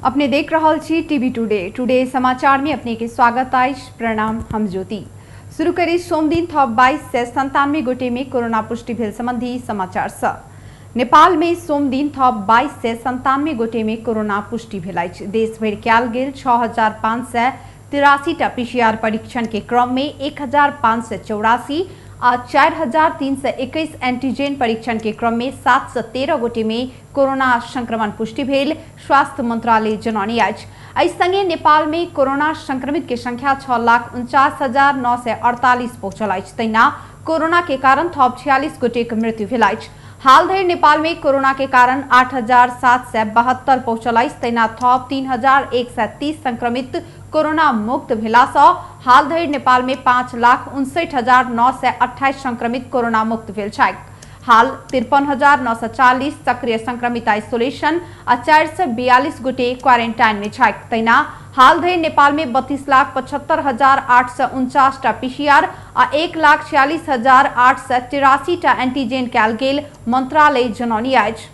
अपने देख रहा छी टीवी टुडे समाचार में अपने के स्वागत है। प्रणाम, हम ज्योति। शुरू करी सोमदिन थप 2297 गोटे में कोरोना पुष्टि भेल संबंधी समाचार स। नेपाल में सोमदिन थप 2297 गोटे में कोरोना पुष्टि भेल अछि। देश भरि कयल गेल 6583 टा पीसीआर परीक्षण के क्रम में 1584 और 4321 एंटीजन परीक्षण के क्रम में 713 गोटे में कोरोना संक्रमण पुष्टि भेल स्वास्थ्य मंत्रालय जनौने अछि। एहि संगे नेपाल में कोरोना संक्रमित के संख्या 6,49,948 पहुंचल अछि। तहिना कोरोना के कारण थप 46 गोटे के मृत्यु भेल अछि। हाल धरि नेपाल में कोरोना के कारण 8,772 पहुंचल अछि। तहिना थप 3,130 संक्रमित कोरोना मुक्त भेला सँ हाल धरि नेपाल में 5,59,928 संक्रमित कोरोना मुक्त भेल छथि। हाल 53,940 सक्रिय संक्रमित आइसोलेशन आ 442 गोटे क्वारेंटाइन में छथि। तहिना हाल धरि नेपाल में 32,75,849 टा पीसीआर आ 1,46,883 टा एंटीजन कयल गेल मंत्रालय जनौने अछि।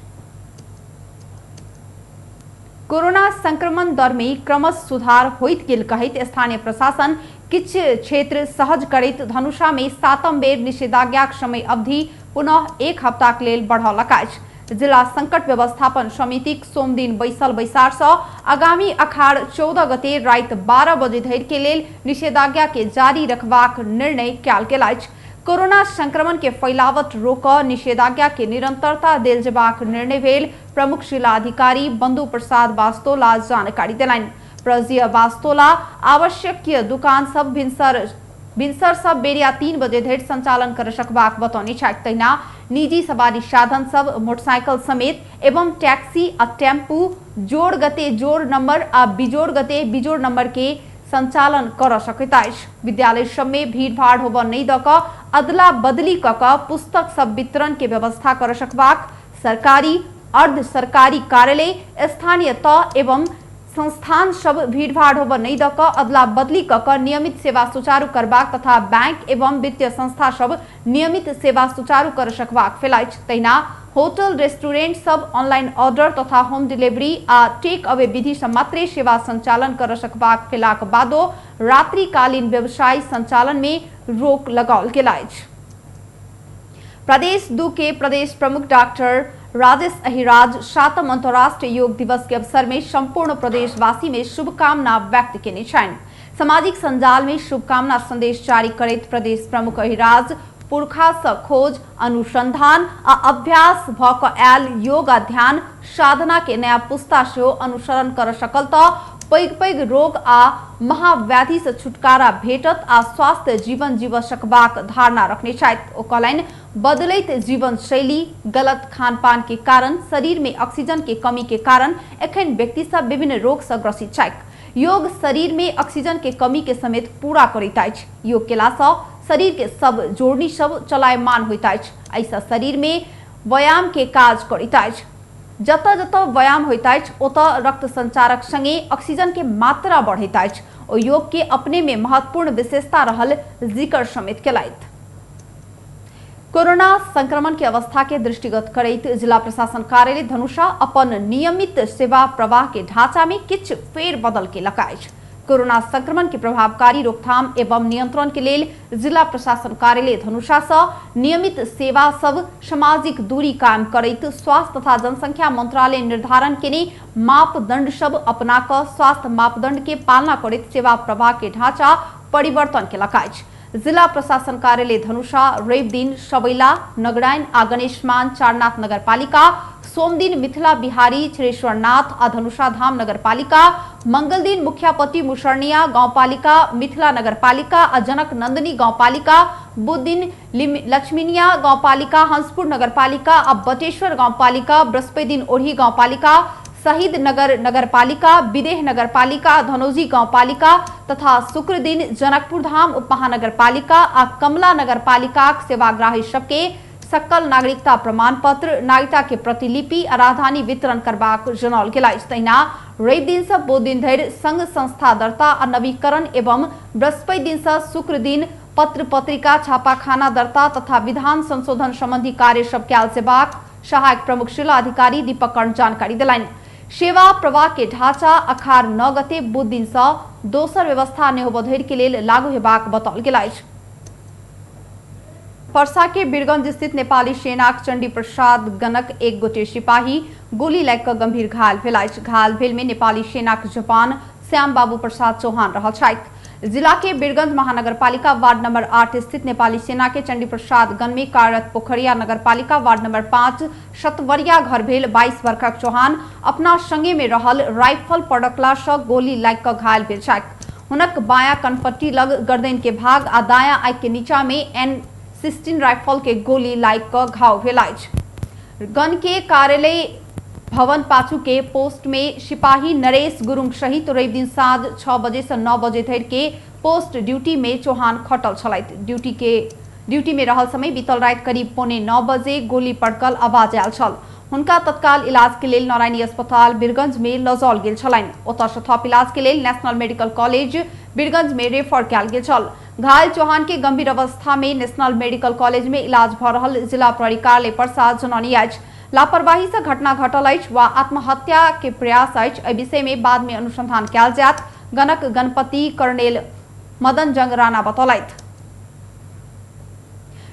कोरोना संक्रमण दर में क्रमश सुधार होइत गेल कहैत स्थानीय प्रशासन किछ क्षेत्र सहज करैत धनुषा में 7म बेर निषेधाज्ञाक समय अवधि पुनः 1 हफ्ताक लेल बढ़ौलक अछि। जिला संकट व्यवस्थापन समितिक सोमदिन बैसल बैसार सँ आगामी अखाड़ 14 गते राति 12 बजे धरि के लेल निषेधाज्ञा के जारी रखबाक निर्णय कयल गेल अछि। कोरोना संक्रमण के फैलावट रोक निषेधाज्ञा के निरंतरता देल जेबाक निर्णय भेल प्रमुख जिलाधिकारी बंधु प्रसाद वास्तोला जानकारी देलनि। प्रजिया वास्तोला आवश्यकीय दुकान सब भिनसर सब बेरिया 3 बजे धरि संचालन कर सकबाक बतौने छथि। तहिना निजी सवारी साधन सब मोटरसाइकिल समेत एवं टैक्सी आ टेम्पू जोड़ गते जोड़ नंबर आ बिजोड़ गते बिजोड़ नंबर के संचालन कर सकैत अछि। विद्यालय सब में भीड़ भाड़ होबऽ नहीं द क अदला बदली क पुस्तक सब वितरण के व्यवस्था कर सकबाक सरकारी अर्ध सरकारी कार्यालय स्थानीय तह एवं संस्थान सब भीड़ भाड़ होबऽ नहीं द क अदला बदली क नियमित सेवा सुचारू करबाक तथा बैंक एवं वित्तीय संस्था सब नियमित सेवा सुचारू कर सकबाक भेल अछि। तहिना होटल रेस्टोरेंट सब ऑनलाइन ऑर्डर तथा होम डिलीवरी आ टेक अवे विधि से मात्रे सेवा संचालन कर सकबाक भेलाक बादो रात्रिकालीन व्यवसाय संचालन में रोक लगाओल गेल अछि। प्रदेश 2 के प्रदेश प्रमुख डॉक्टर राजेश अहिराज 7म अंतर्राष्ट्रीय योग दिवस के अवसर में संपूर्ण प्रदेशवासी में शुभकामना व्यक्त केने छनि। सामाजिक संजाल में शुभकामना संदेश जारी करैत प्रदेश प्रमुख अहिराज पुरखा सँ खोज अनुसंधान आ अभ्यास भ क आयल योग आ ध्यान साधना के नया पुस्ता से अनुसरण कर सकल त पैघ रोग आ महाव्याधि से छुटकारा भेटत आ स्वास्थ्य जीवन जीव सकबाक धारणा रखने छथि। ओ कहलनि बदलैत जीवन शैली गलत खानपान के कारण शरीर में ऑक्सीजन के कमी के कारण एखन व्यक्ति सब विभिन्न रोग से ग्रसित छथि। योग शरीर में ऑक्सीजन के कमी के समेत पूरा करैत अछि। योग केला सँ शरीर के सब जोड़नी सब चलायमान होइत अछि। ऐसा शरीर में व्यायाम के काज करैत अछि। जतऽ जतऽ व्यायाम होइत अछि ओतऽ रक्त संचारक संगे ऑक्सीजन के मात्रा बढ़ैत अछि। ओ योग के अपने में महत्वपूर्ण विशेषता रहल जिक्र समेत केलथि। कोरोना संक्रमण के अवस्था के दृष्टिगत करैत जिला प्रशासन कार्यालय धनुषा अपन नियमित सेवा प्रवाह के ढांचा में किछ फेर बदल केलक अछि। कोरोना संक्रमण के प्रभावकारी रोकथाम एवं नियंत्रण के लेल जिला प्रशासन कार्यालय धनुषा सँ नियमित सेवा सब सामाजिक दूरी कायम करैत स्वास्थ्य तथा जनसंख्या मंत्रालय निर्धारण केने मापदंड सब अपना क स्वास्थ्य मापदंड के पालना करैत सेवा प्रवाह के ढांचा परिवर्तन केलक अछि। जिला प्रशासन कार्यालय धनुषा रवि दिन सबैला नगरायन आ गणेशमान चारनाथ नगरपालिका, सोमदिन मिथिला बिहारी छिरेश्वरनाथ आ धनुषा धाम नगरपालिका, मंगल दिन मुखियापति मुसरनिया गांवपालिका मिथिला नगरपालिका आ जनक नंदनी गांवपालिका, बुध दिन लक्ष्मीनिया गांवपालिका हंसपुर नगरपालिका आ बटेश्वर गांवपालिका, बृहस्पति दिन ओढ़ी गांवपालिका, शहीद नगर नगरपालिका, विदेह नगरपालिका, धनौजी गांवपालिका तथा शुक्र दिन जनकपुर धाम उपमहानगरपालिका आ कमला नगरपालिका सेवाग्राही सबके सकल नागरिकता प्रमाण पत्र नागरिकता के प्रतिलिपि आ राजधानी वितरण करबाक जनाओल गेल अछि। तहिना रवि दिन से बुध दिन धरि संघ संस्था दर्ता आ नवीकरण एवं बृहस्पति दिन से शुक्र दिन पत्र पत्रिका छापाखाना दर्ता तथा विधान संशोधन संबंधी कार्य सब कयल जेबाक सहायक प्रमुख जिला अधिकारी दीपक कर्ण जानकारी दिलनि। सेवा प्रवाह के ढांचा 18 गते बुध दिन से दोसर व्यवस्था नेहो धरि के लेल लागू हेबाक बताओल गेल अछि। पर्सा के बीरगंज स्थित नेपाली सेनाक चंडी प्रसाद गणक एक गोटे सिपाही गोली लागि कऽ गंभीर घायल भेल अछि। घायल भेल में नेपाली सेनाक जवान श्याम बाबू प्रसाद चौहान रहल छथि। जिला के बीरगंज महानगरपालिका वार्ड नंबर 8 स्थित नेपाली सेना के चंडी प्रसाद गण में कार्यरत पोखरिया नगरपालिका वार्ड नंबर 5 शतवरिया घर भेल 22 वर्षक चौहान अपना संगे में रहल राइफल पड़कला से गोली लागि कऽ घायल भेल छथि। हुनक बायां कनपट्टी लग गर्दन के भाग आ दायां आंखि के नीचा में M16 राइफल के गोली लागि कऽ घाव भेल अछि। गण के कार्यालय भवन पाछू के पोस्ट में सिपाही नरेश गुरुंग सहित रवि दिन साँझ 6 बजे से 9 बजे धरि के पोस्ट ड्यूटी में चौहान खटल छलथि। ड्यूटी में रहल समय बीतल रात करीब 8:45 बजे गोली पड़कल आवाज आयल छल। हुनका तत्काल इलाज के लेल नारायणी अस्पताल बीरगंज में ल जाओल गेल छलनि। ओतऽ से थप इलाज के लेल नेशनल मेडिकल कॉलेज बीरगंज में रेफर कयल गेल छल। घायल चौहान के गंभीर अवस्था में नेशनल मेडिकल कॉलेज में इलाज भ रहल जिला प्रहरी कार्यालय पर्सा जनौनी अछि। लापरवाही से घटना घटल अछि वा आत्महत्या के प्रयास अछि, एहि विषय में बाद में अनुसंधान कयल जायत। गणक गणपति कर्नेल मदन जंग राणा बतौलथि।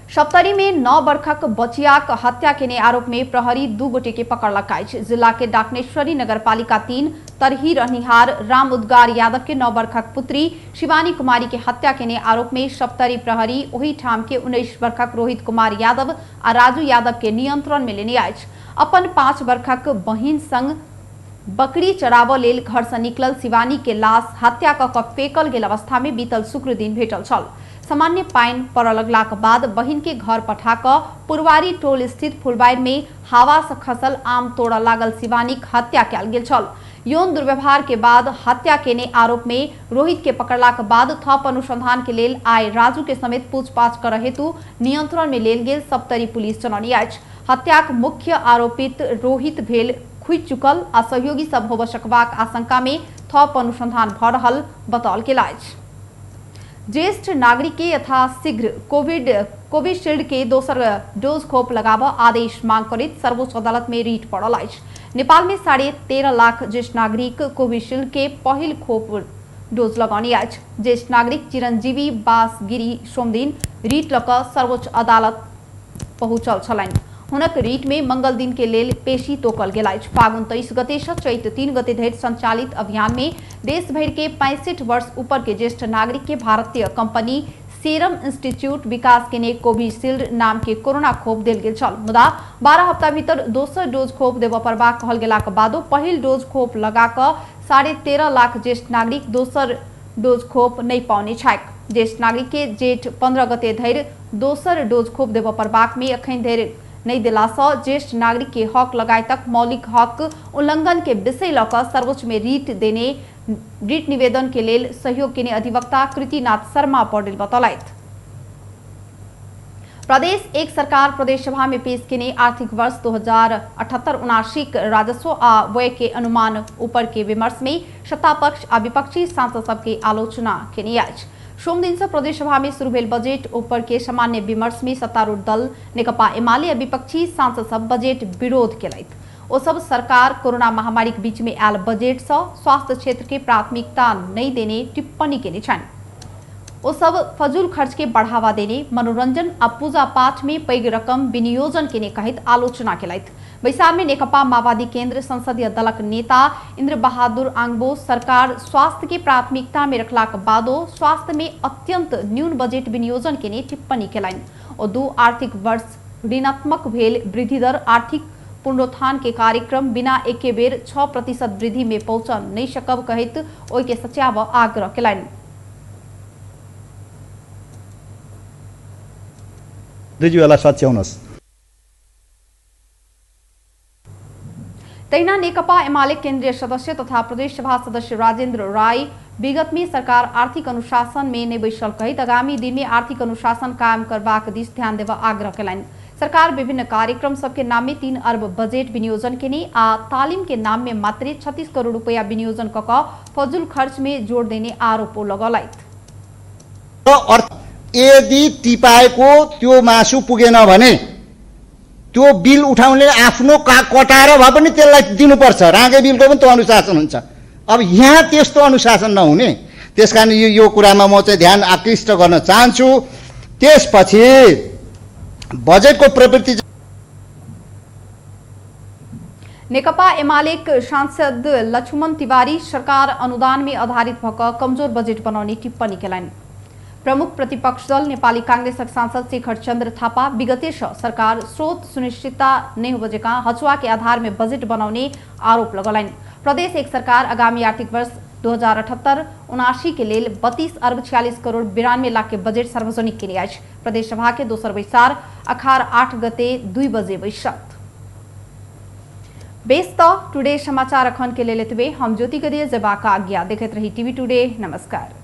सप्तरी में 9 वर्षक बचियाक हत्या केने आरोप में प्रहरी 2 गोटे के पकड़लक अछि। जिला के डाकनेश्वरी नगरपालिका 3 तरही रहनिहार राम उद्गार यादव के 9 वर्षक पुत्री शिवानी कुमारी के हत्या केने आरोप में सप्तरी प्रहरी ओही ठाम के 19 वर्षक रोहित कुमार यादव आ राजू यादव के नियंत्रण में लेने अछि। अपन 5 वर्षक बहिन संग बकरी चराबऽ लेल घर से निकलल शिवानी के लाश हत्या कऽ कऽ फेकल गेल अवस्था में बीतल शुक्र दिन भेटल छल। सामान्य पानि पड़ऽ लगलाक बाद बहिन के घर पठा कऽ पुरवारी टोल स्थित फुलबाड़ी में हवा से खसल आम तोड़ऽ लागल शिवानीक हत्या कयल गेल छल। यौन दुर्व्यवहार के बाद हत्या केने आरोप में रोहित के पकड़लाक बाद थप अनुसंधान के लेल आइ राजू के समेत पूछताछ करऽ हेतु नियंत्रण में लेल गेल सप्तरी पुलिस जनौनी अछि। हत्याक मुख्य आरोपित रोहित भेल खुजि चुकल आ सहयोगी सब होबऽ सकबाक आशंका में थप अनुसंधान भऽ रहल बताओल गेल अछि। ज्येष्ठ नागरिक के यथाशीघ्र कोविशील्ड के दोसर डोज खोप लगाबऽ आदेश मांग करैत सर्वोच्च अदालत में रीट पड़ल अछि। नेपाल में 13.5 लाख ज्येष्ठ नागरिक कोविशील्ड के पहिल खोप डोज लगौनी अछि। ज्येष्ठ नागरिक चिरंजीवी बासगिरी सोमदिन रीट लऽ कऽ सर्वोच्च अदालत पहुंचल छलनि। हुनक रीट में मंगल दिन के लेल पेशी तोकल गेल अछि। फागुन 23 गते से चैत 3 गते धरि संचालित अभियान में देश भर के 65 वर्ष ऊपर के ज्येष्ठ नागरिक के भारतीय कंपनी सीरम इंस्टीट्यूट विकास केने कोविशील्ड नाम के कोरोना खोप देल गेल छल। मुदा 12 हफ्ता भीतर दोसर डोज खोप देबऽ पड़बाक कहल गेलाक बादो पहिल डोज खोप लगा कऽ 13.5 लाख ज्येष्ठ नागरिक दोसर डोज खोप नहि पाउने छथि। ज्येष्ठ नागरिक के जेठ 15 गते धरि दोसर डोज खोप देबऽ पड़बाक में अखन धरि नहीं दिला सँ ज्येष्ठ नागरिक के हक लगायतक मौलिक हक उल्लंघन के विषय लऽ कऽ सर्वोच्च में रीट निवेदन के लेल सहयोग केने अधिवक्ता कृतिनाथ शर्मा पौडेल बतौलथि। प्रदेश एक सरकार प्रदेश सभा में पेश केने आर्थिक वर्ष 2078-79 राजस्व आ व्यय के अनुमान ऊपर के विमर्श में सत्ता पक्ष आ विपक्षी सांसद सबके आलोचना केने अछि। सोम दिन से प्रदेश सभा में शुरू भेल बजट ऊपर के सामान्य विमर्श में सत्तारूढ़ दल नेकपा एमाले आ विपक्षी सांसद सब बजट विरोध केलथि। ओ सब सरकार कोरोना महामारी के बीच में आयल बजट से स्वास्थ्य क्षेत्र के प्राथमिकता नहीं देने टिप्पणी केने छनि। ओ सब फजूल खर्च के बढ़ावा देने, मनोरंजन आ पूजा पाठ में पैघ रकम विनियोजन केने कहैत आलोचना केलथि। बैसार में नेकपा माओवादी केंद्र संसदीय दलक नेता इंद्र बहादुर आंगबो सरकार स्वास्थ्य के प्राथमिकता में रखलाक बादो स्वास्थ्य में अत्यंत न्यून बजट विनियोजन केने टिप्पणी केलनि। ओ 2 आर्थिक वर्ष ऋणात्मक भेल वृद्धि दर आर्थिक पुनरुत्थान के कार्यक्रम बिना एके बेर 6% वृद्धि में पहुंच नहीं सकब कहैत ओहि के सच्याबऽ आग्रह केलनि। तैना नेकपा एमाले केंद्रीय सदस्य तथा प्रदेश सभा सदस्य राजेंद्र राय विगत में सरकार आर्थिक अनुशासन में नहीं बैसल कहैत आगामी दिन में आर्थिक अनुशासन कायम करबाक दिस ध्यान देबऽ आग्रह केलनि। सरकार विभिन्न कार्यक्रम सबके नाम में 3 अरब बजट विनियोजन केने आ तालीम के नाम में मात्र 36 करोड़ रुपया विनियोजन कऽ कऽ फजूल खर्च में जोड़ देने आरोप लगौलथि। यदि टिपाएको त्यो मासु पुगेन भने त्यो बिल उठाउनेले आफ्नो कटाएर भए पनि त्यसलाई दिनुपर्छ। रागे बिलको पनि त्यो अनुशासन हुन्छ। अब यहाँ त्यस्तो अनुशासन नहुने, त्यसकारण यो कुरामा म चाहिँ ध्यान आकृष्ट गर्न चाहन्छु। त्यसपछि बजेटको प्रवृत्ति नेकपा एमालेका सांसद लक्ष्मण तिवारी सरकार अनुदान में आधारित भएका कमजोर बजेट बनाउने टिप्पणी केलन्। प्रमुख प्रतिपक्ष दल नेपाली कांग्रेसका सांसद शेखर चंद्र थापा विगतेश सरकार स्रोत सुनिश्चितता नहीं बजेका हचुआ के आधार में बजेट बनाउने आरोप लगौलन्। प्रदेश एक सरकार आगामी आर्थिक वर्ष 2078-79 के लेल 32 अर्ब 46 करोड़ 92 लाख के बजेट सार्वजनिक केने अछि। प्रदेश सभा के दोसर बैसार अखार 8 गते 2 बजे बैसत। बेस्त टुडे समाचार अखन के लेल एतबे। हम ज्योति गदिए जबा का आज्ञा देखते रही टीवी टुडे। नमस्कार।